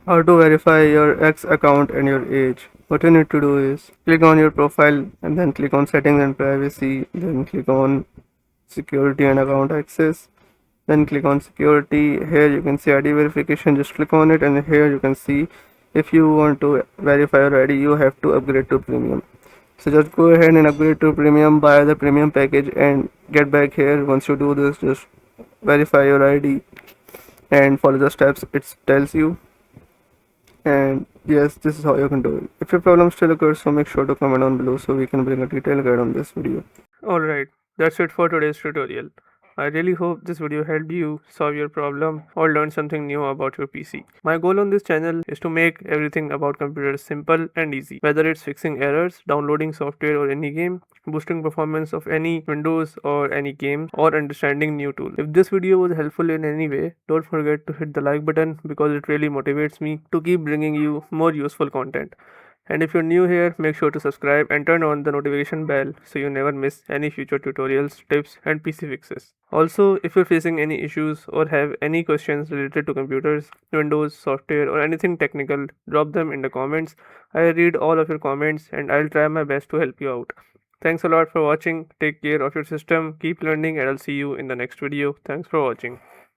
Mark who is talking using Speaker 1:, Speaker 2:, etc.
Speaker 1: How to verify your X account and your age. What you need to do is click on your profile and then click on settings and privacy, then click on security and account access, then click on security. Here you can see ID verification, just click on it, and here you can see if you want to verify your ID you have to upgrade to premium. So just go ahead and upgrade to premium, buy the premium package and get back here. Once you do this, just verify your ID and follow the steps it tells you. And yes, this is how you can do it. If your problem still occurs, so make sure to comment down below so we can bring a detailed guide on this video. Alright, that's it for today's tutorial. I really hope this video helped you solve your problem or learn something new about your PC. My goal on this channel is to make everything about computers simple and easy, whether it's fixing errors, downloading software or any game, boosting performance of any Windows or any game, or understanding new tools. If this video was helpful in any way, don't forget to hit the like button because it really motivates me to keep bringing you more useful content. And if you're new here, make sure to subscribe and turn on the notification bell so you never miss any future tutorials, tips, and PC fixes. Also, if you're facing any issues or have any questions related to computers, Windows, software, or anything technical, drop them in the comments. I read all of your comments and I'll try my best to help you out. Thanks a lot for watching. Take care of your system, keep learning, and I'll see you in the next video. Thanks for watching.